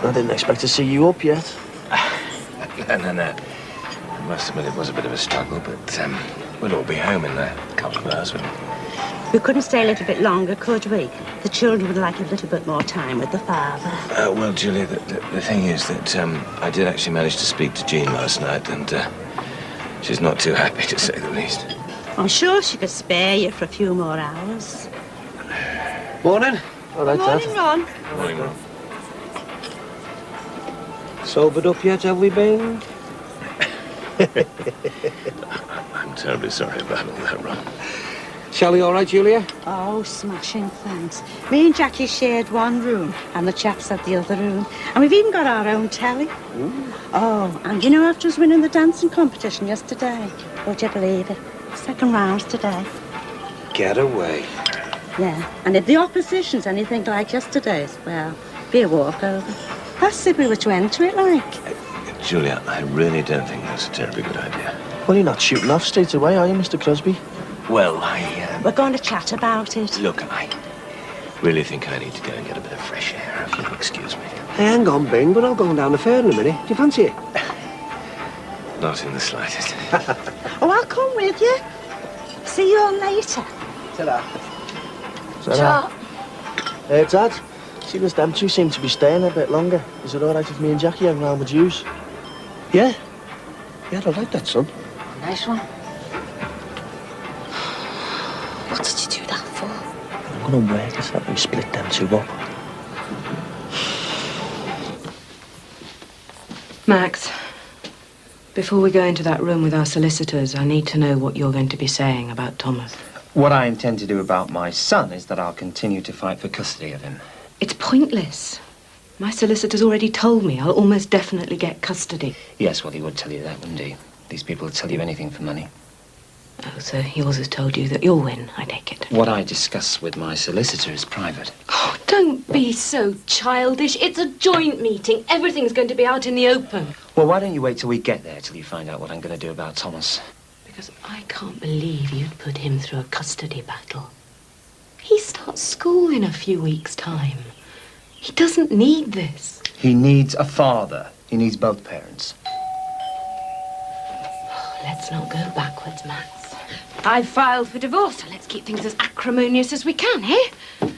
I didn't expect to see you up yet. No. I must admit it was a bit of a struggle, but we'll all be home in a couple of hours, wouldn't we? We couldn't stay a little bit longer, could we? The children would like a little bit more time with the father. Well, Julia, the thing is that I did actually manage to speak to Jean last night, and she's not too happy, to say the least. I'm sure she could spare you for a few more hours. Morning. All right, Morning, Dad. Ron. Morning, Ron. Sobered up yet, have we been? I'm terribly sorry about all that, Ron. Shelley all right, Julia? Oh, smashing, thanks. Me and Jackie shared one room, and the chaps had the other room. And we've even got our own telly. Ooh. Oh, and you know, after us winning the dancing competition yesterday, would you believe it? Second round today. Get away. Yeah, and if the opposition's anything like yesterday's, well, be a walkover. That's if we were to enter it, like. Julia, I really don't think that's a terribly good idea. Well, you're not shooting off straight away, are you, Mr. Crosby? Well, We're going to chat about it. Look, I really think I need to go and get a bit of fresh air, if you'll excuse me. Hey, hang on, Bing. We're all going down the fair in a minute. Do you fancy it? Not in the slightest. Oh, I'll come with you. See you all later. Ta-da. Ta-ra. Hey, Dad. See, as them two seem to be staying a bit longer. Is it all right if me and Jackie hang around with yous? Yeah? Yeah, I like that, son. Nice one. What did you do that for? I'm gonna work us that we split them two up. Max, before we go into that room with our solicitors, I need to know what you're going to be saying about Thomas. What I intend to do about my son is that I'll continue to fight for custody of him. It's pointless. My solicitor's already told me I'll almost definitely get custody. Yes, well, he would tell you that, wouldn't he? These people will tell you anything for money. Oh, so yours has told you that you'll win, I take it. What I discuss with my solicitor is private. Oh, don't be so childish. It's a joint meeting. Everything's going to be out in the open. Well, why don't you wait till we get there, till you find out what I'm going to do about Thomas? Because I can't believe you'd put him through a custody battle. He starts school in a few weeks' time. He doesn't need this. He needs a father. He needs both parents. Oh, let's not go backwards, Max. I've filed for divorce, so let's keep things as acrimonious as we can, eh?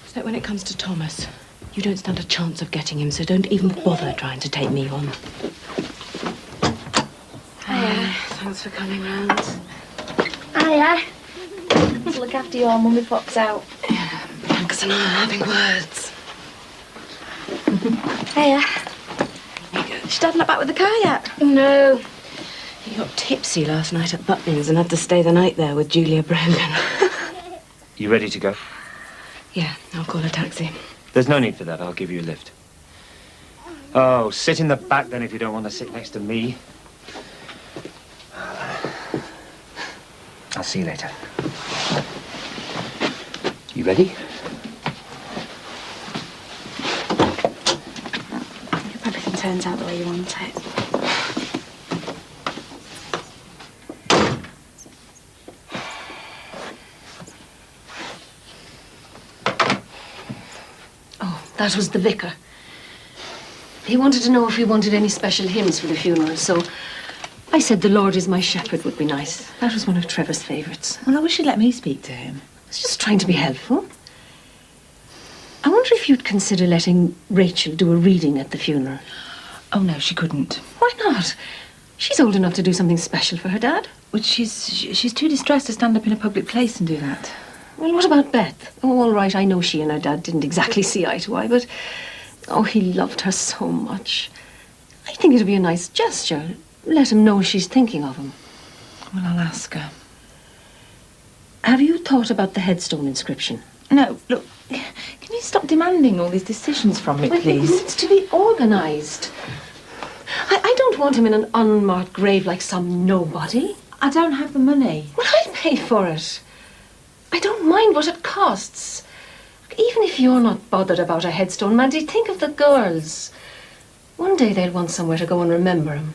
So when it comes to Thomas, you don't stand a chance of getting him, so don't even bother trying to take me on. Hiya. Thanks for coming round. Hiya. Let's look after you while Mummy pops out. Yeah, Max and I are having words. Hiya. Is Dad not back with the car yet? No. He got tipsy last night at Butlins and had to stay the night there with Julia Brogan. You ready to go? Yeah, I'll call a taxi. There's no need for that. I'll give you a lift. Oh, sit in the back then if you don't want to sit next to me. I'll see you later. You ready? If everything turns out the way you want it. That was the vicar. He wanted to know if we wanted any special hymns for the funeral, so I said The Lord is My Shepherd would be nice. That was one of Trevor's favourites. Well, I wish you'd let me speak to him. I was just trying to be helpful. I wonder if you'd consider letting Rachel do a reading at the funeral. Oh, no, she couldn't. Why not? She's old enough to do something special for her dad. Well, she's too distressed to stand up in a public place and do that. Well, what about Beth? Oh, all right, I know she and her dad didn't exactly see eye to eye, but... Oh, he loved her so much. I think it'd be a nice gesture. Let him know she's thinking of him. Well, I'll ask her. Have you thought about the headstone inscription? No, look, can you stop demanding all these decisions from me, Well, please? it needs to be organised. I don't want him in an unmarked grave like some nobody. I don't have the money. Well, I'll pay for it. I don't mind what it costs. Even if you're not bothered about a headstone, Mandy, think of the girls. One day they'll want somewhere to go and remember him.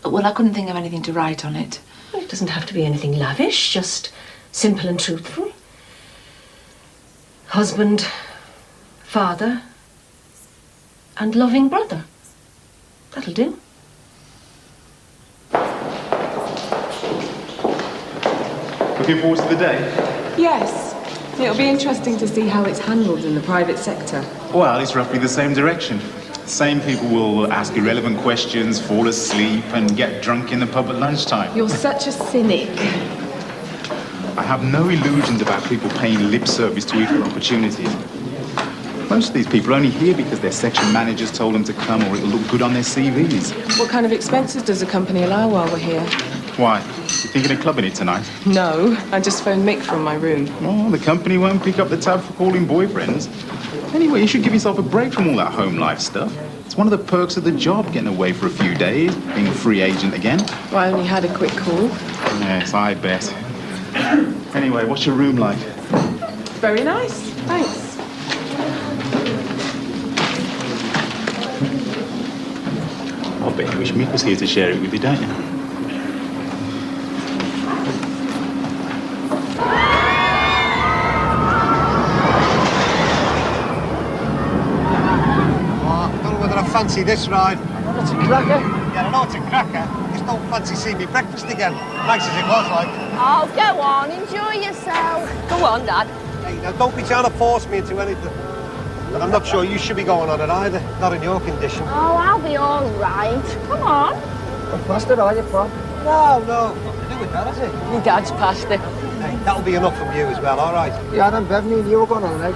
Well, I couldn't think of anything to write on it. Well, it doesn't have to be anything lavish, just simple and truthful. Husband, father, and loving brother. That'll do. Looking forward to the day? Yes. It'll be interesting to see how it's handled in the private sector. Well, it's roughly the same direction. Same people will ask irrelevant questions, fall asleep, and get drunk in the pub at lunchtime. You're such a cynic. I have no illusions about people paying lip service to equal opportunities. Most of these people are only here because their section managers told them to come or it'll look good on their CVs. What kind of expenses does the company allow while we're here? Why? You thinking of clubbing it tonight? No, I just phoned Mick from my room. Oh, the company won't pick up the tab for calling boyfriends. Anyway, you should give yourself a break from all that home life stuff. It's one of the perks of the job, getting away for a few days, being a free agent again. Well, I only had a quick call. Yes, I bet. Anyway, what's your room like? Very nice, thanks. I bet you wish Mick was here to share it with you, don't you? Fancy this ride. Oh, it's a cracker. Yeah, I know it's a cracker. Just don't fancy seeing me breakfast again. Nice as it was, like. Oh, go on, enjoy yourself. Go on, Dad. Hey, now don't be trying to force me into anything. But I'm not sure you should be going on it either. Not in your condition. Oh, I'll be all right. Come on. What pasta are you, Pop? No, nothing to do with that, is it? Your dad's pasta. Hey, that'll be enough from you as well, all right? Yeah, then Bev, me and you are going on, right?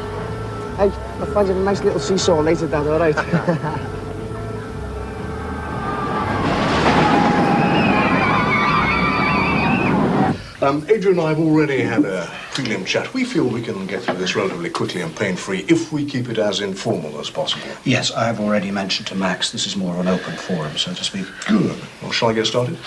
Hey, I'll find you a nice little seesaw later, Dad, all right? Adrian and I have already had a prelim chat. We feel we can get through this relatively quickly and pain-free if we keep it as informal as possible. Yes, I have already mentioned to Max this is more of an open forum, so to speak. Good. Well, shall I get started?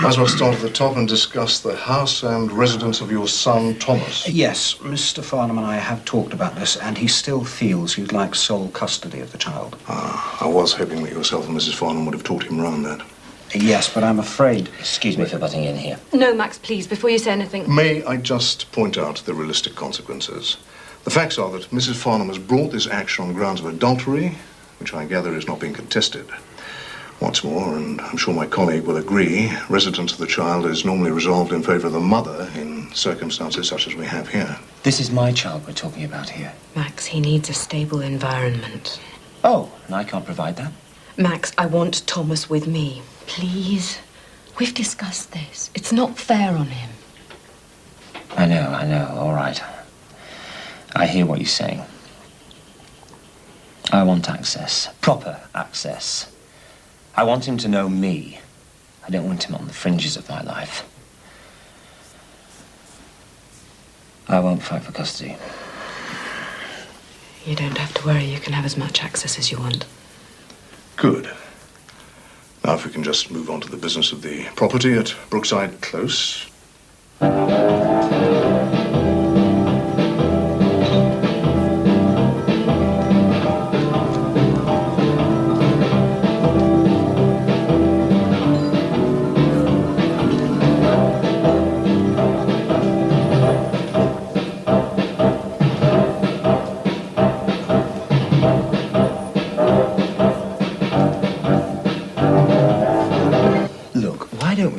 Might as well start at the top and discuss the house and residence of your son, Thomas. Yes, Mr. Farnham and I have talked about this, and he still feels you'd like sole custody of the child. I was hoping that yourself and Mrs. Farnham would have taught him round that. Yes, but I'm afraid... Excuse me for butting in here. No, Max, please, before you say anything. May I just point out the realistic consequences? The facts are that Mrs. Farnham has brought this action on grounds of adultery, which I gather is not being contested. What's more, and I'm sure my colleague will agree, residence of the child is normally resolved in favour of the mother in circumstances such as we have here. This is my child we're talking about here. Max, he needs a stable environment. Oh, and I can't provide that? Max, I want Thomas with me. Please. We've discussed this. It's not fair on him. I know. All right. I hear what you're saying. I want access. Proper access. I want him to know me. I don't want him on the fringes of my life. I won't fight for custody. You don't have to worry. You can have as much access as you want. Good. Now, if we can just move on to the business of the property at Brookside Close.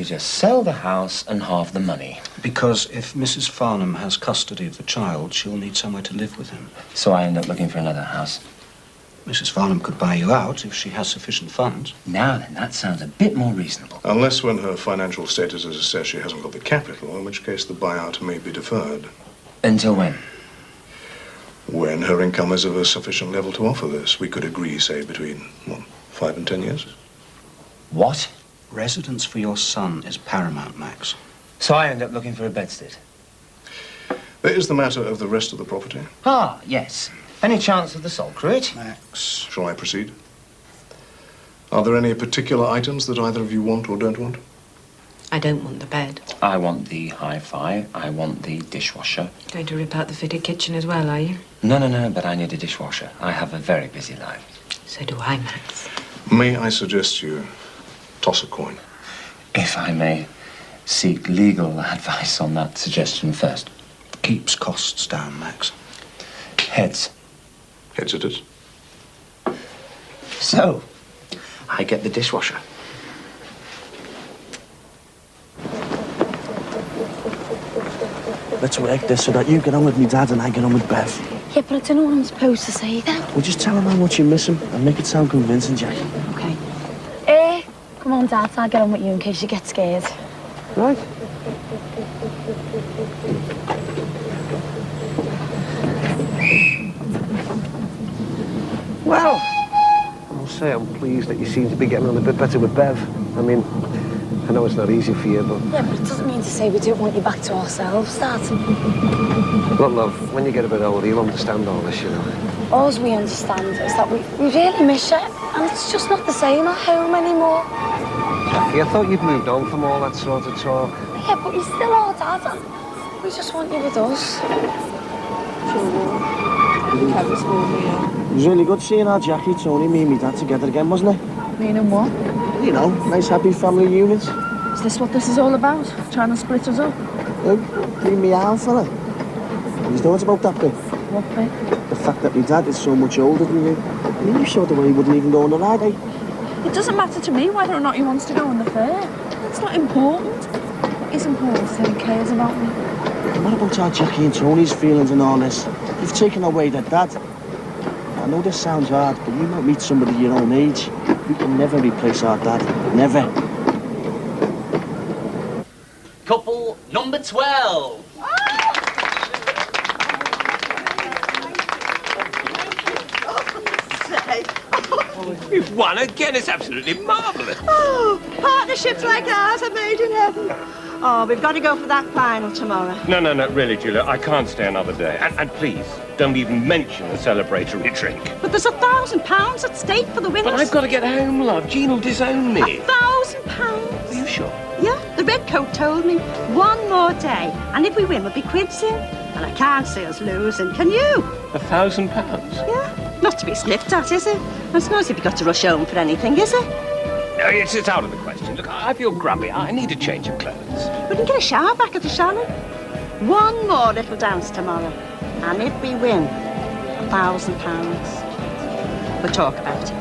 Just sell the house and halve the money. Because if Mrs. Farnham has custody of the child, she'll need somewhere to live with him. So I end up looking for another house. Mrs. Farnham could buy you out if she has sufficient funds. Now then, that sounds a bit more reasonable. Unless when her financial status is assessed she hasn't got the capital, in which case the buyout may be deferred. Until when? When her income is of a sufficient level to offer this. We could agree, say, between, 5 and 10 years. What? Residence for your son is paramount, Max. So I end up looking for a bedstead? There is the matter of the rest of the property. Ah, yes. Any chance of the salt cruet? Max. Shall I proceed? Are there any particular items that either of you want or don't want? I don't want the bed. I want the hi-fi. I want the dishwasher. Going to rip out the fitted kitchen as well, are you? No, but I need a dishwasher. I have a very busy life. So do I, Max. May I suggest you toss a coin? If I may seek legal advice on that suggestion first. Keeps costs down, Max. Heads. Heads it is. So, I get the dishwasher. Let's work this so that you get on with me dad and I get on with Bev. Yeah, but I don't know what I'm supposed to say then. We'll just tell him how much you miss him and make it sound convincing, Jackie. Okay. Come on, Dad, I'll get on with you in case you get scared. Right. Well, I'll say I'm pleased that you seem to be getting on a bit better with Bev. I mean, I know it's not easy for you, but... Yeah, but it doesn't mean to say we don't want you back to ourselves, Dad. Look, love, when you get a bit older, you'll understand all this, you know. All we understand is that we really miss you, and it's just not the same at home anymore. Jackie, I thought you'd moved on from all that sort of talk. Yeah, but you're still our Dad, and we just want you with us. It was really good seeing our Jackie, Tony, me and my dad together again, wasn't it? Meaning what? You know, nice happy family unit. Is this what this is all about? Trying to split us up? Leave me out, fella. You know what's about that bit? What bit? The fact that my dad is so much older than you. You showed the way he wouldn't even go on the ride, eh? It doesn't matter to me whether or not he wants to go on the fair. That's not important. What is important is that he cares about me. What about our Jackie and Tony's feelings and all this? You've taken away their dad. I know this sounds hard, but you might meet somebody your own age. You can never replace our dad. Never. Couple number 12. You've won again. It's absolutely marvellous. Oh, partnerships like ours are made in heaven. Oh, we've got to go for that final tomorrow. No, really, Julia. I can't stay another day. And please, don't even mention a celebratory drink. But there's £1,000 at stake for the winners. But I've got to get home, love. Jean will disown me. £1,000? Are you sure? Yeah, the red coat told me. One more day, and if we win, we'll be quids in. And I can't see us losing, can you? £1,000? Yeah, not to be sniffed at, is it? I suppose if you've got to rush home for anything, is it? No, it's out of the question. Look, I feel grubby. I need a change of clothes. We can get a shower back at the chalet. One more little dance tomorrow. And if we win, £1,000. We'll talk about it.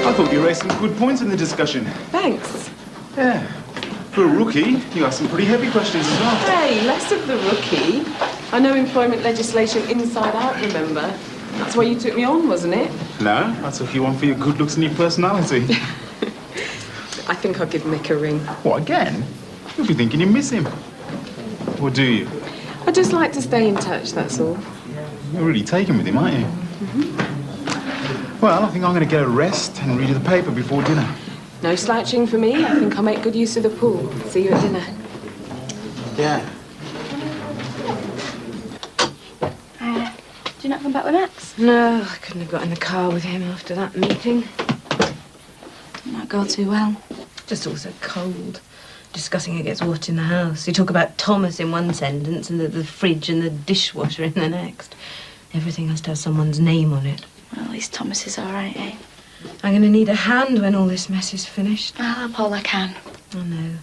I thought you raised some good points in the discussion. Thanks. Yeah. For a rookie, you asked some pretty heavy questions as well. Hey, less of the rookie. I know employment legislation inside out, remember? That's why you took me on, wasn't it? No, I took you on for your good looks and your personality. I think I'll give Mick a ring. What, again? You'll be thinking you miss him. Or do you? I just like to stay in touch, that's all. You're really taken with him, aren't you? Well, I think I'm going to get a rest and read the paper before dinner. No slouching for me. I think I'll make good use of the pool. See you at dinner. Yeah. Do you not come back with Max? No, I couldn't have got in the car with him after that meeting. Didn't that go too well? Just all so cold. Discussing who gets what in the house. You talk about Thomas in one sentence and the fridge and the dishwasher in the next. Everything has to have someone's name on it. Well, at least Thomas is all right, eh? I'm going to need a hand when all this mess is finished. I'll help all I can. I know.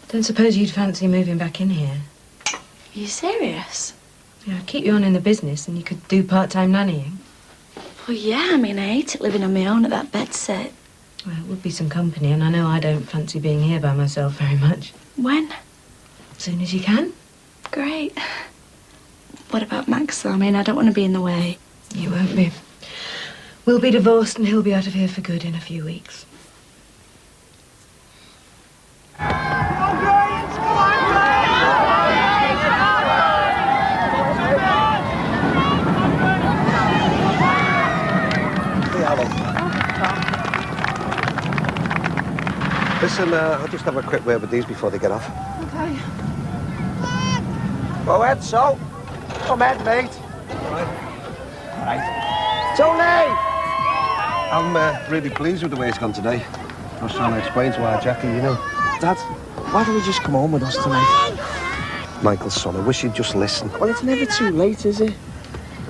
Don't suppose you'd fancy moving back in here? Are you serious? Yeah, I'd keep you on in the business and you could do part-time nannying. Well, yeah, I mean, I hate it living on my own at that bedsit. Well, it would be some company, and I know I don't fancy being here by myself very much. When? As soon as you can. Great. What about Max, though? I mean, I don't want to be in the way. You won't be. We'll be divorced and he'll be out of here for good in a few weeks. Listen, I'll just have a quick word with these before they get off. Okay. Go ahead, so. Come ahead, mate. All right. Tony! I'm really pleased with the way it's gone today. I was trying to explain to our Jackie, you know. Dad, why don't we just come home with us tonight? Michael's son, I wish you'd just listen. Well, it's never too late, is it?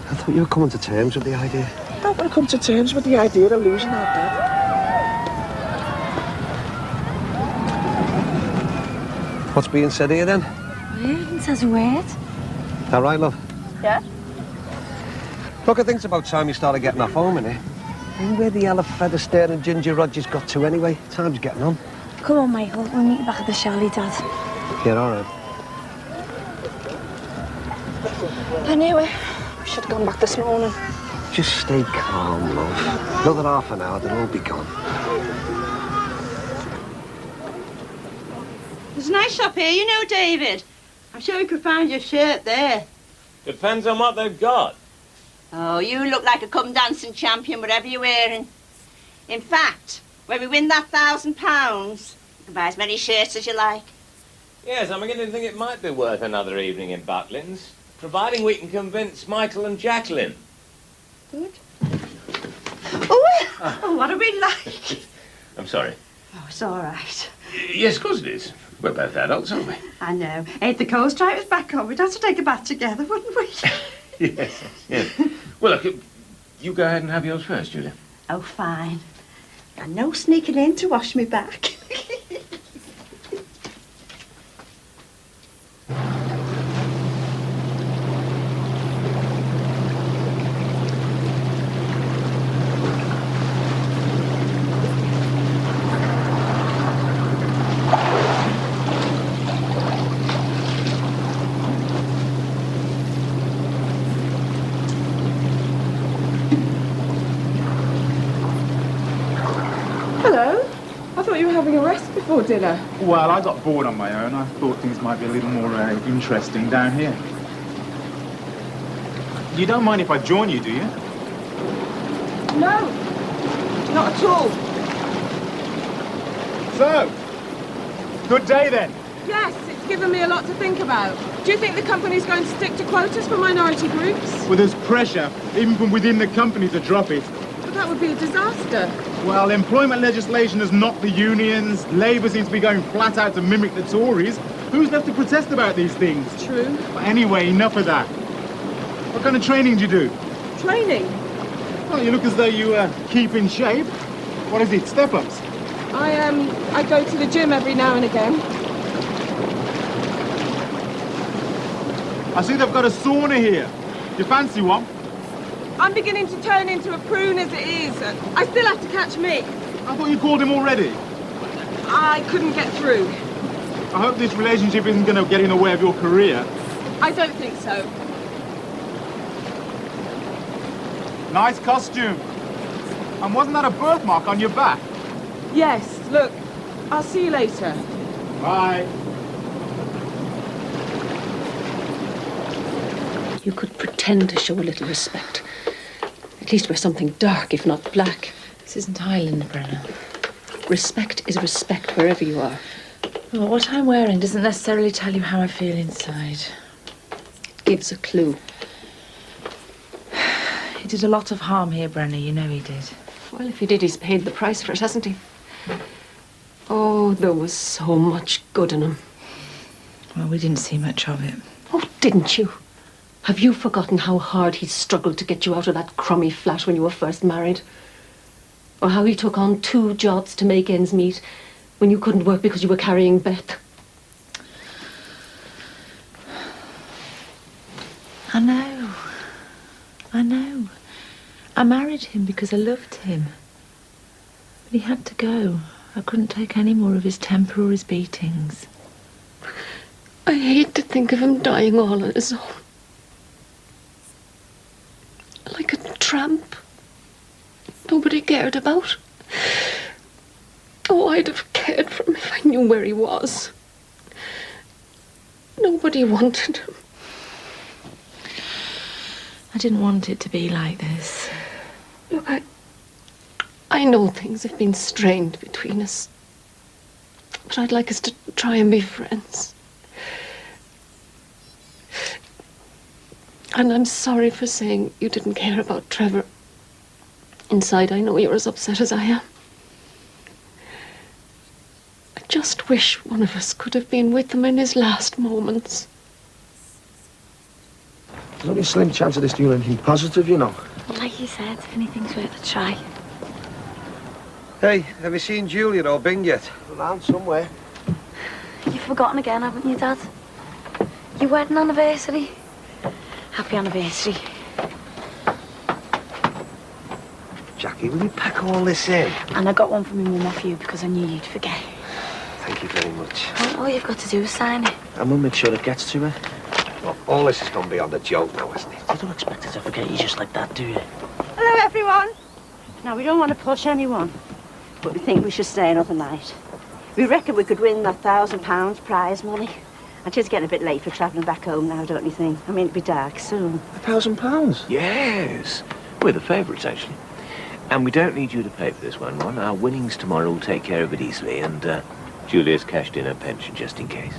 I thought you were coming to terms with the idea. don't want to come to terms with the idea of losing our dad. What's being said here, then? He even says a word. All right, love. Yeah? Look, I think it's about time you started getting off home, innit? And where the hell have Fred Astaire and Ginger Rogers got to anyway? Time's getting on. Come on, Michael. We'll meet you back at the chalet, Dad. Yeah, all right. I knew it. We should have gone back this morning. Just stay calm, love. Another half an hour, they'll all be gone. There's a nice shop here, you know, David. I'm sure you could find your shirt there. Depends on what they've got. Oh, you look like a come-dancing champion, whatever you're wearing. In fact, when we win that £1,000, you can buy as many shirts as you like. Yes, I'm beginning to think it might be worth another evening in Butlins, providing we can convince Michael and Jacqueline. Good. Oh, what are we like? I'm sorry. Oh, it's all right. Yes, of course it is. We're both adults, aren't we? I know. If the coast drive was back on, we'd have to take a bath together, wouldn't we? Yes, yes. Well, look, you go ahead and have yours first, Julia. Oh, fine. And no sneaking in to wash me back. Before dinner? Well, I got bored on my own. I thought things might be a little more interesting down here. You don't mind if I join you, do you? No, not at all. So, good day then. Yes, it's given me a lot to think about. Do you think the company's going to stick to quotas for minority groups? Well, there's pressure, even from within the company, to drop it. But that would be a disaster. Well, employment legislation has knocked the unions. Labour seems to be going flat out to mimic the Tories. Who's left to protest about these things? True. But anyway, enough of that. What kind of training do you do? Training? Well, you look as though you keep in shape. What is it, step-ups? I go to the gym every now and again. I see they've got a sauna here. You fancy one? I'm beginning to turn into a prune as it is. I still have to catch Mick. I thought you called him already. I couldn't get through. I hope this relationship isn't going to get in the way of your career. I don't think so. Nice costume. And wasn't that a birthmark on your back? Yes, look. I'll see you later. Bye. You could pretend to show a little respect. At least wear something dark, if not black. This isn't Ireland, Brenna. Respect is respect wherever you are. Well, what I'm wearing doesn't necessarily tell you how I feel inside. It gives a clue. He did a lot of harm here, Brenna. You know he did. Well, if he did, he's paid the price for it, hasn't he? Oh, there was so much good in him. Well, we didn't see much of it. Oh, didn't you? Have you forgotten how hard he struggled to get you out of that crummy flat when you were first married? Or how he took on 2 jobs to make ends meet when you couldn't work because you were carrying Beth? I know. I know. I married him because I loved him. But he had to go. I couldn't take any more of his temper or his beatings. I hate to think of him dying all on his own. Like a tramp. Nobody cared about. Oh, I'd have cared for him if I knew where he was. Nobody wanted him. I didn't want it to be like this. Look, I know things have been strained between us. But I'd like us to try and be friends. And I'm sorry for saying you didn't care about Trevor. Inside, I know you're as upset as I am. I just wish one of us could have been with him in his last moments. There's only a slim chance of this doing anything positive, you know. Well, like you said, anything's worth a try. Hey, have you seen Julian or Bing yet? Around somewhere. You've forgotten again, haven't you, Dad? Your wedding anniversary. Happy anniversary. Jackie, will you pack all this in? And I got one from my mum off you because I knew you'd forget. Thank you very much. Well, all you've got to do is sign it. And we'll make sure it gets to her. Well, all this has gone beyond a joke now, hasn't it? You don't expect her to forget you just like that, do you? Hello, everyone. Now, we don't want to push anyone, but we think we should stay another night. We reckon we could win that £1,000 prize money. And it's getting a bit late for travelling back home now, don't you think? I mean, it'll be dark soon. £1,000? Yes. We're the favourites, actually. And we don't need you to pay for this one. Our winnings tomorrow will take care of it easily, and Julia's cashed in her pension just in case.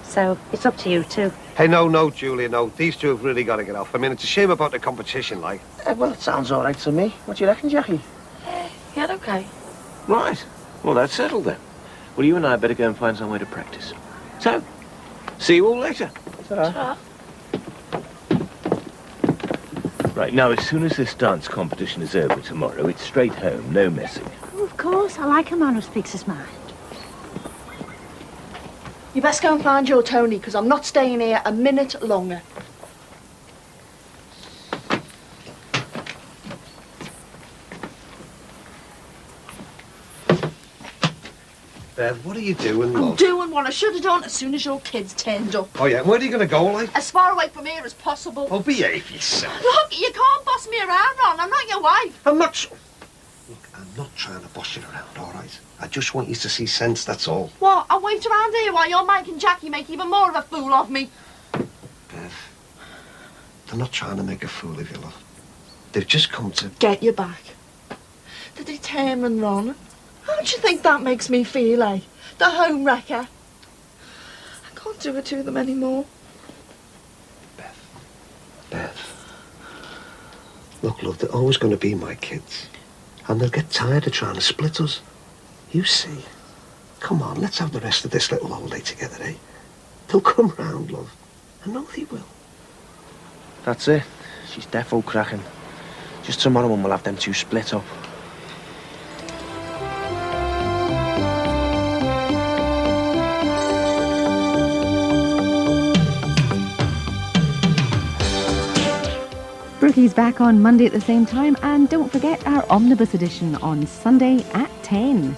So, it's up to you, too. Hey, no, Julia, no. These two have really got to get off. I mean, it's a shame about the competition, like. Well, it sounds all right to me. What do you reckon, Jackie? Yeah, okay. Right. Well, that's settled then. Well, you and I better go and find somewhere to practice. So, see you all later. Ta-ra. Right, now, as soon as this dance competition is over tomorrow, it's straight home, no messing. Oh, of course. I like a man who speaks his mind. You best go and find your Tony, because I'm not staying here a minute longer. Beth, what are you doing, I'm love? doing what I should have done as soon as your kids turned up. Oh, yeah, where are you going to go, like? As far away from here as possible. Oh, behave yourself. Look, you can't boss me around, Ron. I'm not your wife. I'm not... Look, I'm not trying to boss you around, all right? I just want you to see sense, that's all. What? I'll wait around here while you're making Jackie make even more of a fool of me. Beth, they're not trying to make a fool of you, love. They've just come to... Get you back. The determined Ron. How do you think that makes me feel, eh? The home wrecker. I can't do it to them anymore. Beth. Look, love, they're always going to be my kids. And they'll get tired of trying to split us. You see. Come on, let's have the rest of this little holiday together, eh? They'll come round, love. I know they will. That's it. She's defo cracking. Just tomorrow when we'll have them two split up. Brookie's back on Monday at the same time, and don't forget our omnibus edition on Sunday at 10.